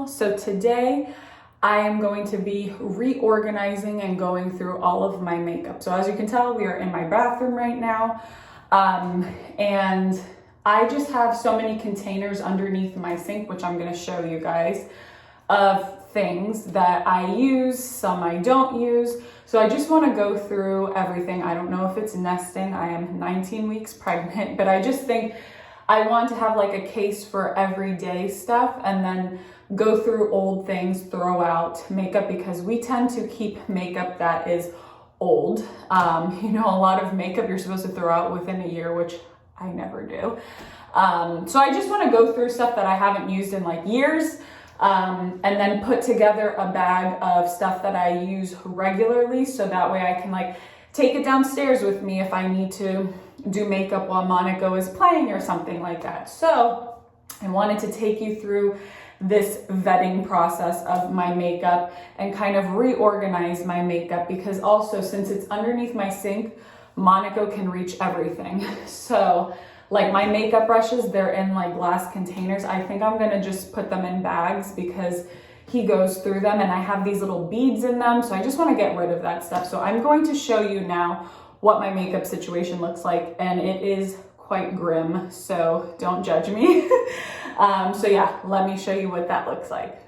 So today I am going to be reorganizing and going through all of my makeup. So as you can tell, we are in my bathroom right now. And I just have so many containers underneath my sink, which I'm going to show you guys, of things that I use, some I don't use. So I just want to go through everything. I don't know if it's nesting. I am 19 weeks pregnant, but I just think I want to have like a case for everyday stuff and then go through old things, throw out makeup, because we tend to keep makeup that is old. You know, a lot of makeup you're supposed to throw out within a year, which I never do. So I just want to go through stuff that I haven't used in like years, and then put together a bag of stuff that I use regularly, so that way I can like take it downstairs with me if I need to do makeup while Monaco is playing or something like that. So I wanted to take you through this vetting process of my makeup and kind of reorganize my makeup, because also since it's underneath my sink, Monaco can reach everything. So like my makeup brushes, they're in like glass containers. I think I'm gonna just put them in bags because he goes through them, and I have these little beads in them. So I just wanna get rid of that stuff. So I'm going to show you now what my makeup situation looks like, and it is quite grim, so don't judge me. So yeah, let me show you what that looks like.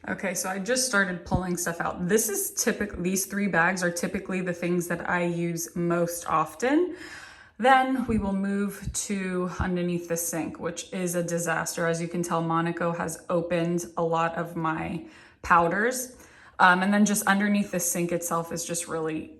Okay, so I just started pulling stuff out. These 3 bags are typically the things that I use most often. Then we will move to underneath the sink, which is a disaster. As you can tell, Monaco has opened a lot of my powders. And then just underneath the sink itself is just really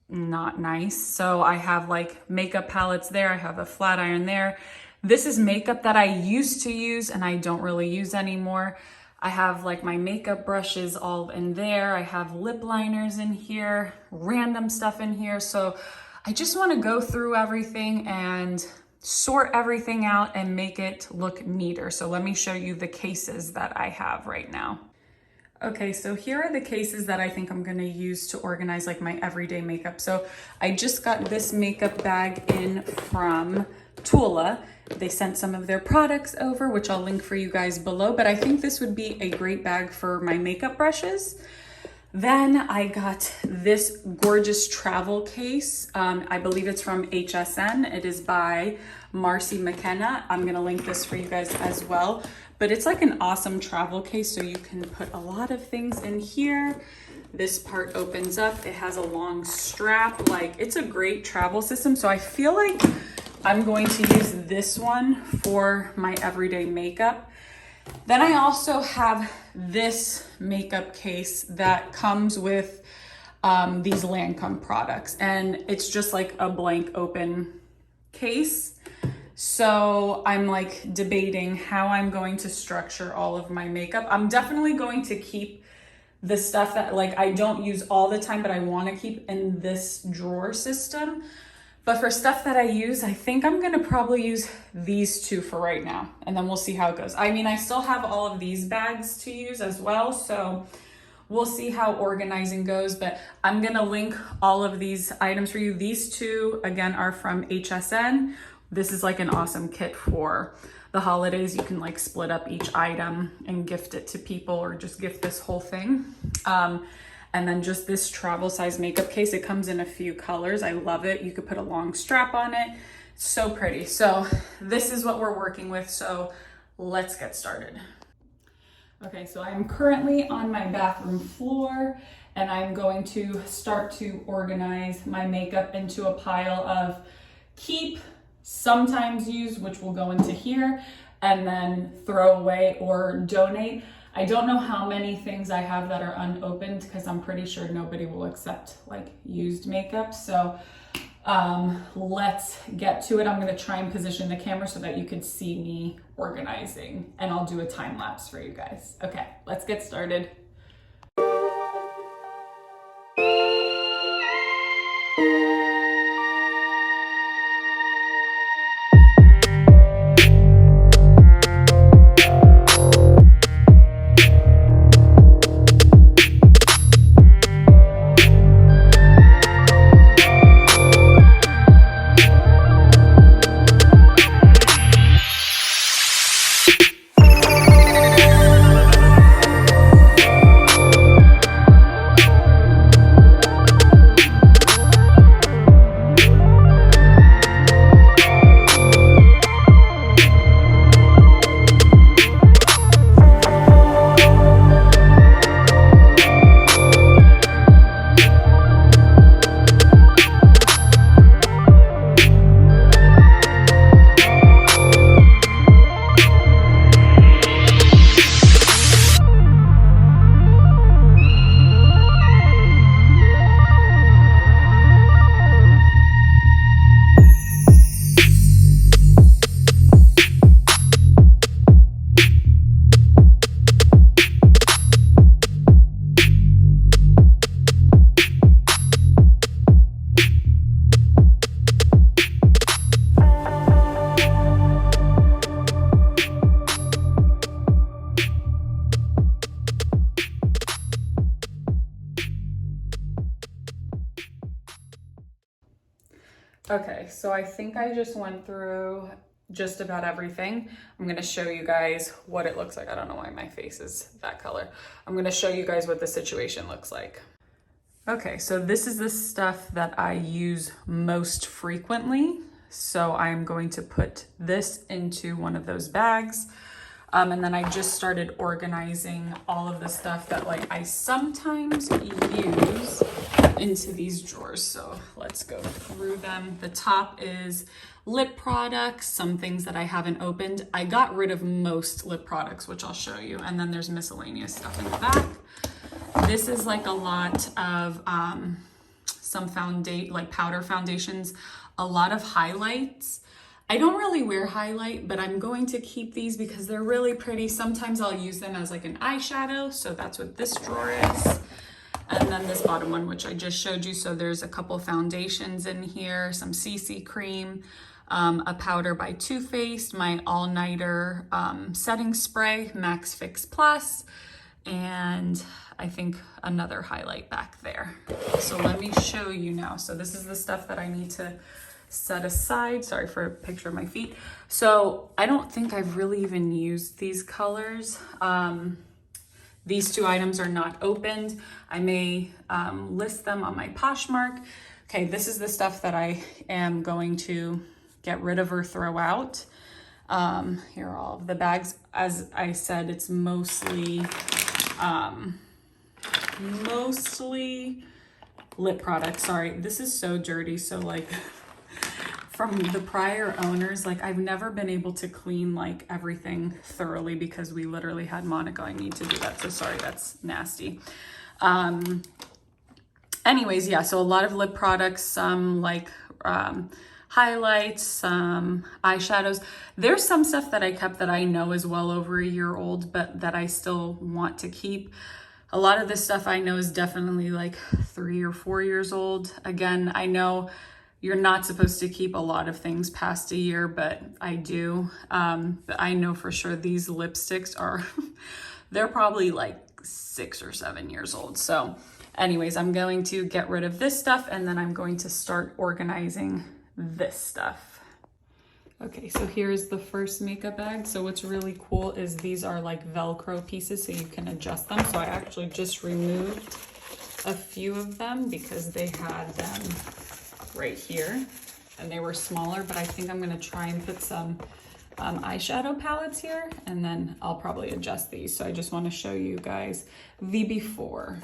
not nice. So I have like makeup palettes there. I have a flat iron there. This is makeup that I used to use and I don't really use anymore. I have like my makeup brushes all in there. I have lip liners in here, random stuff in here. So I just want to go through everything and sort everything out and make it look neater. So let me show you the cases that I have right now. Okay, so here are the cases that I think I'm gonna use to organize like my everyday makeup. So I just got this makeup bag in from Tula. They sent some of their products over, which I'll link for you guys below, but I think this would be a great bag for my makeup brushes. Then I got this gorgeous travel case. I believe it's from HSN. It is by Marcy McKenna. I'm gonna link this for you guys as well. But it's like an awesome travel case, so you can put a lot of things in here. This part opens up. It has a long strap. Like, it's a great travel system. So I feel like I'm going to use this one for my everyday makeup. Then I also have this makeup case that comes with these Lancome products, and it's just like a blank open case. So I'm like debating how I'm going to structure all of my makeup. I'm definitely going to keep the stuff that like I don't use all the time, but I want to keep in this drawer system. But for stuff that I use, I think I'm gonna probably use these 2 for right now, and then we'll see how it goes. I mean, I still have all of these bags to use as well, so we'll see how organizing goes, but I'm gonna link all of these items for you. These 2, again, are from HSN. This is like an awesome kit for the holidays. You can like split up each item and gift it to people, or just gift this whole thing. And then just this travel size makeup case. It comes in a few colors. I love it. You could put a long strap on it. It's so pretty. So this is what we're working with. So let's get started. Okay, so I'm currently on my bathroom floor, and I'm going to start to organize my makeup into a pile of keep, sometimes use, which will go into here, and then throw away or donate. I don't know how many things I have that are unopened, because I'm pretty sure nobody will accept like used makeup. So let's get to it. I'm gonna try and position the camera so that you can see me organizing, and I'll do a time lapse for you guys. Okay, let's get started. Okay, so I think I just went through just about everything. I'm gonna show you guys what it looks like. I don't know why my face is that color. I'm gonna show you guys what the situation looks like. Okay, so this is the stuff that I use most frequently. So I'm going to put this into one of those bags. And then I just started organizing all of the stuff that like I sometimes use into these drawers. So let's go through them. The top is lip products, some things that I haven't opened. I got rid of most lip products, which I'll show you. And then there's miscellaneous stuff in the back. This is like a lot of some powder foundations, a lot of highlights. I don't really wear highlight, but I'm going to keep these because they're really pretty. Sometimes I'll use them as like an eyeshadow. So that's what this drawer is. And then this bottom one, which I just showed you. So there's a couple foundations in here, some CC cream, a powder by Too Faced, my all-nighter setting spray, Max Fix Plus, and I think another highlight back there. So let me show you now. So this is the stuff that I need to set aside. Sorry for a picture of my feet. So I don't think I've really even used these colors. These two items are not opened. I may list them on my Poshmark. Okay, this is the stuff that I am going to get rid of or throw out. Here are all of the bags. As I said, it's mostly lip products. Sorry, this is so dirty. So like from the prior owners, like I've never been able to clean like everything thoroughly because we literally had Monica. I need to do that. So sorry, that's nasty. Anyways, yeah, so a lot of lip products, some like highlights, some eyeshadows. There's some stuff that I kept that I know is well over a year old, but that I still want to keep. A lot of this stuff I know is definitely like 3 or 4 years old. Again, I know you're not supposed to keep a lot of things past a year, but I do. But I know for sure these lipsticks are, they're probably like 6 or 7 years old. So anyways, I'm going to get rid of this stuff and then I'm going to start organizing this stuff. Okay, so here's the first makeup bag. So what's really cool is these are like Velcro pieces so you can adjust them. So I actually just removed a few of them because they had them right here and they were smaller, but I think I'm gonna try and put some eyeshadow palettes here and then I'll probably adjust these. So I just wanna show you guys the before.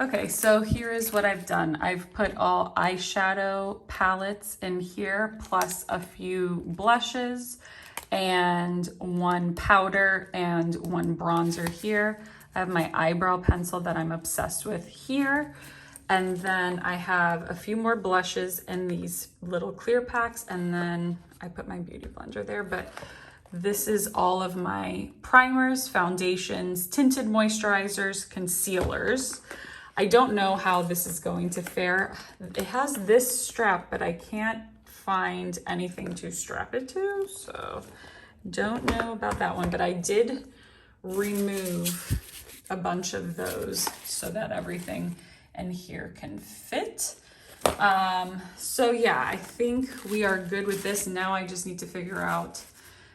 Okay, so here is what I've done. I've put all eyeshadow palettes in here, plus a few blushes and one powder and one bronzer here. I have my eyebrow pencil that I'm obsessed with here. And then I have a few more blushes in these little clear packs. And then I put my beauty blender there, but this is all of my primers, foundations, tinted moisturizers, concealers. I don't know how this is going to fare. It has this strap, but I can't find anything to strap it to, so don't know about that one. But I did remove a bunch of those so that everything in here can fit. So yeah, I think we are good with this. Now I just need to figure out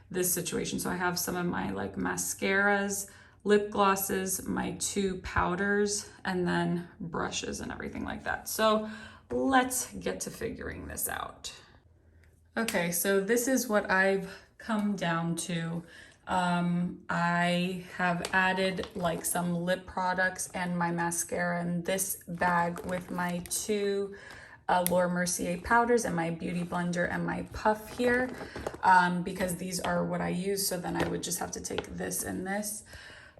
this situation. So I have some of my like mascaras, lip glosses, my 2 powders, and then brushes and everything like that. So let's get to figuring this out. Okay, so this is what I've come down to. I have added like some lip products and my mascara in this bag with my 2 Laura Mercier powders and my beauty blender and my puff here, because these are what I use. So then I would just have to take this and this.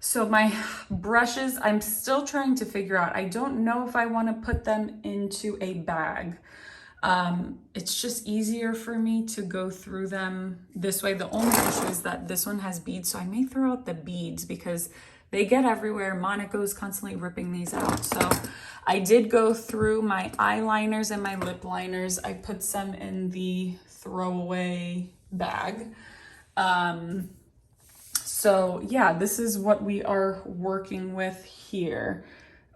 So my brushes, I'm still trying to figure out. I don't know if I want to put them into a bag. It's just easier for me to go through them this way. The only issue is that this one has beads, so I may throw out the beads because they get everywhere. Monica is constantly ripping these out. So I did go through my eyeliners and my lip liners. I put some in the throwaway bag. So yeah, this is what we are working with here.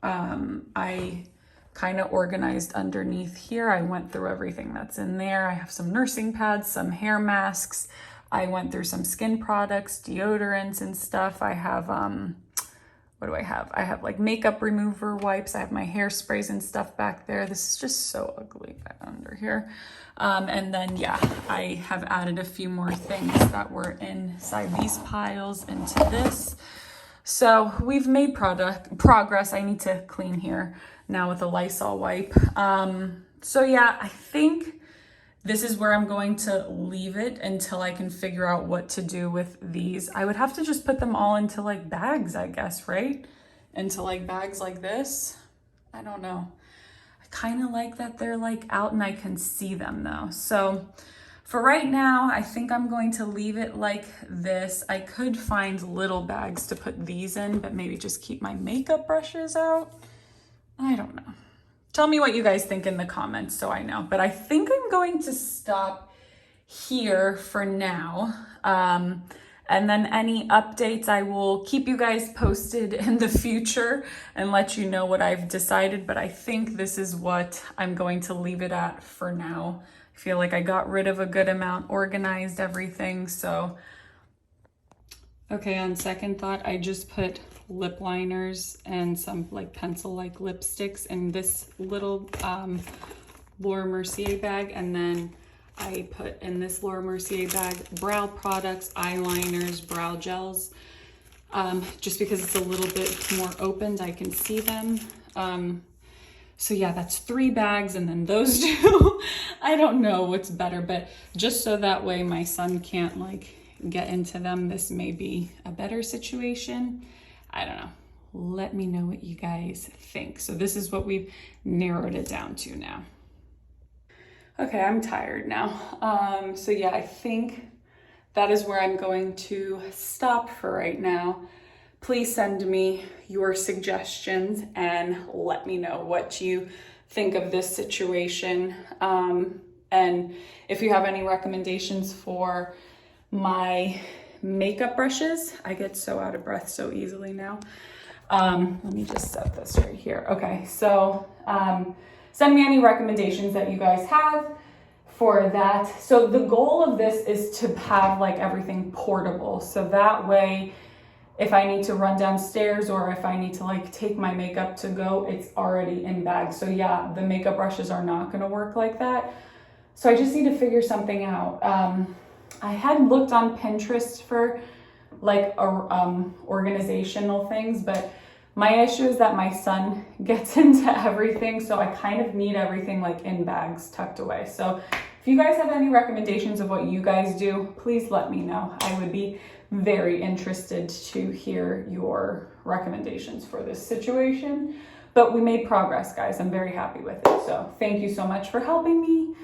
I kind of organized underneath here. I went through everything that's in there. I have some nursing pads, some hair masks. I went through some skin products, deodorants and stuff. I have, what do I have? I have like makeup remover wipes. I have my hairsprays and stuff back there. This is just so ugly under here. And then, yeah, I have added a few more things that were inside these piles into this. So we've made progress. I need to clean here now with a Lysol wipe. So yeah, I think this is where I'm going to leave it until I can figure out what to do with these. I would have to just put them all into like bags, I guess, right? Into like bags like this. I don't know. I kind of like that they're like out and I can see them though. So for right now, I think I'm going to leave it like this. I could find little bags to put these in, but maybe just keep my makeup brushes out. I don't know. Tell me what you guys think in the comments so I know. But I think I'm going to stop here for now. And then any updates, I will keep you guys posted in the future and let you know what I've decided. But I think this is what I'm going to leave it at for now. I feel like I got rid of a good amount, organized everything. So, okay, on second thought, I just put lip liners and some like pencil-like lipsticks in this little Laura Mercier bag. And then I put in this Laura Mercier bag brow products, eyeliners, brow gels, just because it's a little bit more opened, I can see them. So yeah, that's 3 bags and then those 2. I don't know what's better, but just so that way my son can't like get into them, this may be a better situation. I don't know. Let me know what you guys think. So this is what we've narrowed it down to now. Okay, I'm tired now. So yeah, I think that is where I'm going to stop for right now. Please send me your suggestions and let me know what you think of this situation. And if you have any recommendations for my makeup brushes, I get so out of breath so easily now. Let me just set this right here. Okay, so send me any recommendations that you guys have for that. So the goal of this is to have like everything portable. So that way, if I need to run downstairs or if I need to like take my makeup to go, it's already in bags. So yeah, the makeup brushes are not gonna work like that. So I just need to figure something out. I had looked on Pinterest for like organizational things, but my issue is that my son gets into everything. So I kind of need everything like in bags tucked away. So if you guys have any recommendations of what you guys do, please let me know. I would be very interested to hear your recommendations for this situation. But we made progress, guys. I'm very happy with it. So thank you so much for helping me.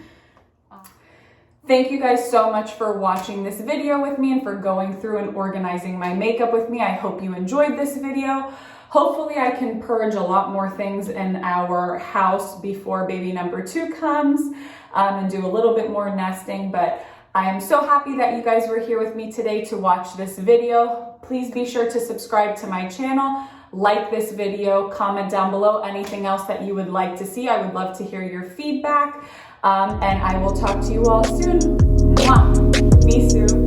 Thank you guys so much for watching this video with me and for going through and organizing my makeup with me. I hope you enjoyed this video. Hopefully I can purge a lot more things in our house before baby number 2 comes, and do a little bit more nesting. But I am so happy that you guys were here with me today to watch this video. Please be sure to subscribe to my channel, like this video, comment down below anything else that you would like to see. I would love to hear your feedback. And I will talk to you all soon. Mwah. Bisous.